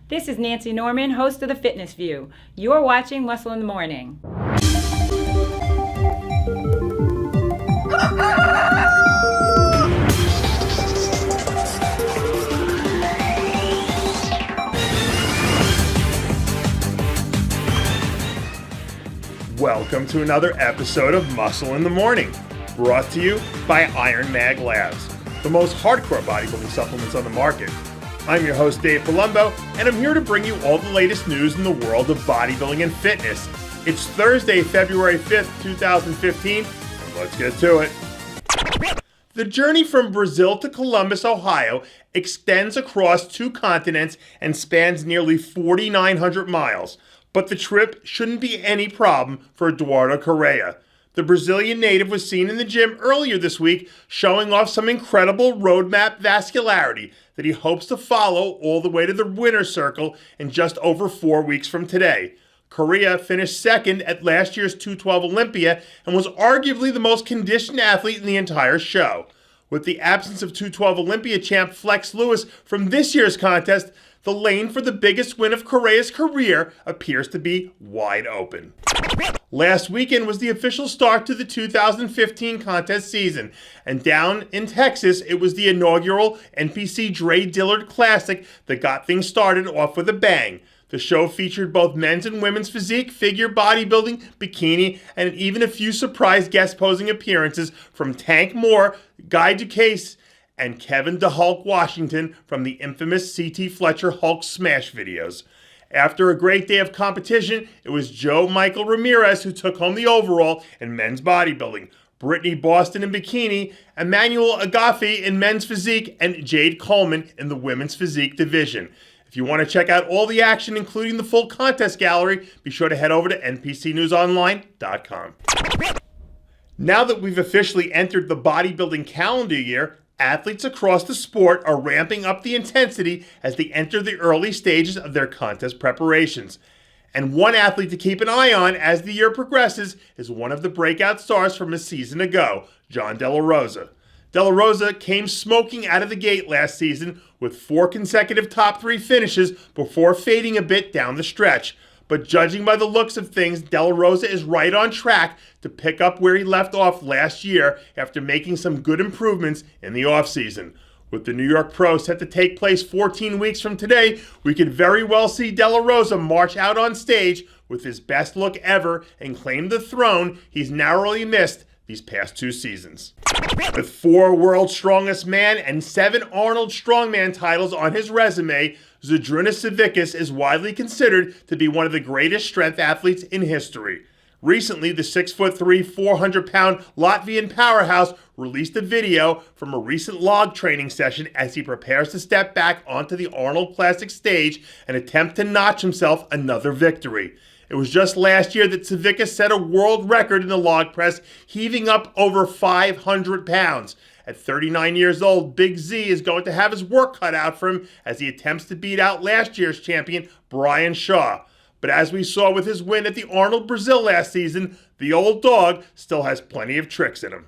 This is Nancy Norman, host of The Fitness View. You're watching Muscle in the Morning. Welcome to another episode of Muscle in the Morning, brought to you by Iron Mag Labs, the most hardcore bodybuilding supplements on the market. I'm your host, Dave Palumbo, and I'm here to bring you all the latest news in the world of bodybuilding and fitness. It's Thursday, February 5th, 2015, and let's get to it. The journey from Brazil to Columbus, Ohio extends across 2 continents and spans nearly 4,900 miles. But the trip shouldn't be any problem for Eduardo Korea. The Brazilian native was seen in the gym earlier this week showing off some incredible roadmap vascularity that he hopes to follow all the way to the winner's circle in just over 4 weeks from today. Correa finished second at last year's 212 Olympia and was arguably the most conditioned athlete in the entire show. With the absence of 212 Olympia champ Flex Lewis from this year's contest, the lane for the biggest win of Correa's career appears to be wide open. Last weekend was the official start to the 2015 contest season, and down in Texas, it was the inaugural NPC Dre Dillard Classic that got things started off with a bang. The show featured both men's and women's physique, figure, bodybuilding, bikini, and even a few surprise guest posing appearances from Tank Moore, Guy Ducasse, and Kevin the Hulk Washington from the infamous C.T. Fletcher Hulk Smash videos. After a great day of competition, it was Joe Michael Ramirez who took home the overall in men's bodybuilding, Brittany Boston in bikini, Emmanuel Agafi in men's physique, and Jade Coleman in the women's physique division. If you want to check out all the action, including the full contest gallery, be sure to head over to npcnewsonline.com. Now that we've officially entered the bodybuilding calendar year, athletes across the sport are ramping up the intensity as they enter the early stages of their contest preparations. And one athlete to keep an eye on as the year progresses is one of the breakout stars from a season ago, John Delarosa. Delarosa came smoking out of the gate last season with 4 consecutive top 3 finishes before fading a bit down the stretch. But judging by the looks of things, Delarosa is right on track to pick up where he left off last year after making some good improvements in the offseason. With the New York Pro set to take place 14 weeks from today, we could very well see Delarosa march out on stage with his best look ever and claim the throne he's narrowly missed these past 2 seasons. With 4 World's Strongest Man and 7 Arnold Strongman titles on his resume, Zydrunas Savvickas is widely considered to be one of the greatest strength athletes in history. Recently, the 6'3", 400-pound Latvian powerhouse released a video from a recent log training session as he prepares to step back onto the Arnold Classic stage and attempt to notch himself another victory. It was just last year that Savickas set a world record in the log press, heaving up over 500 pounds. At 39 years old, Big Z is going to have his work cut out for him as he attempts to beat out last year's champion, Brian Shaw. But as we saw with his win at the Arnold Brazil last season, the old dog still has plenty of tricks in him.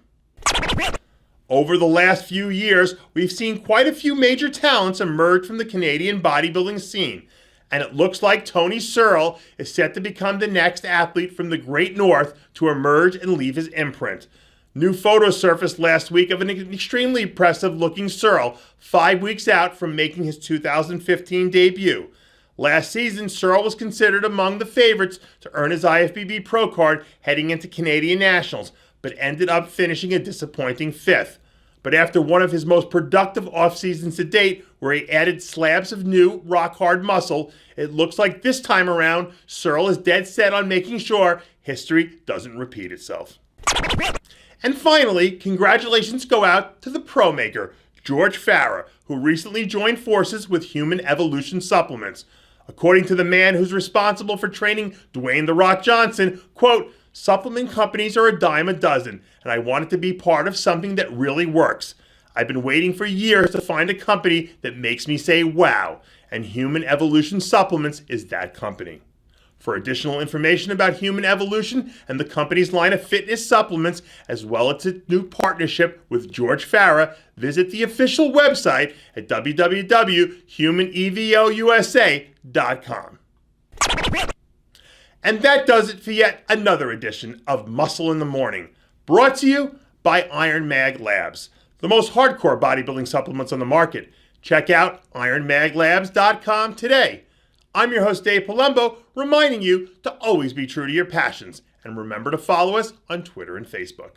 Over the last few years, we've seen quite a few major talents emerge from the Canadian bodybuilding scene. And it looks like Tony Searle is set to become the next athlete from the Great North to emerge and leave his imprint. New photos surfaced last week of an extremely impressive-looking Searle, 5 weeks out from making his 2015 debut. Last season, Searle was considered among the favorites to earn his IFBB Pro card heading into Canadian Nationals, but ended up finishing a disappointing 5th. But after one of his most productive off-seasons to date, where he added slabs of new, rock-hard muscle, it looks like this time around, Searle is dead set on making sure history doesn't repeat itself. And finally, congratulations go out to the pro maker, George Farah, who recently joined forces with Human Evolution Supplements. According to the man who's responsible for training Dwayne "The Rock" Johnson, quote, "Supplement companies are a dime a dozen, and I wanted to be part of something that really works. I've been waiting for years to find a company that makes me say wow, and Human Evolution Supplements is that company." For additional information about Human Evolution and the company's line of fitness supplements, as well as its new partnership with George Farah, visit the official website at www.humanevousa.com. And that does it for yet another edition of Muscle in the Morning, brought to you by Iron Mag Labs, the most hardcore bodybuilding supplements on the market. Check out ironmaglabs.com today. I'm your host, Dave Palumbo, reminding you to always be true to your passions. And remember to follow us on Twitter and Facebook.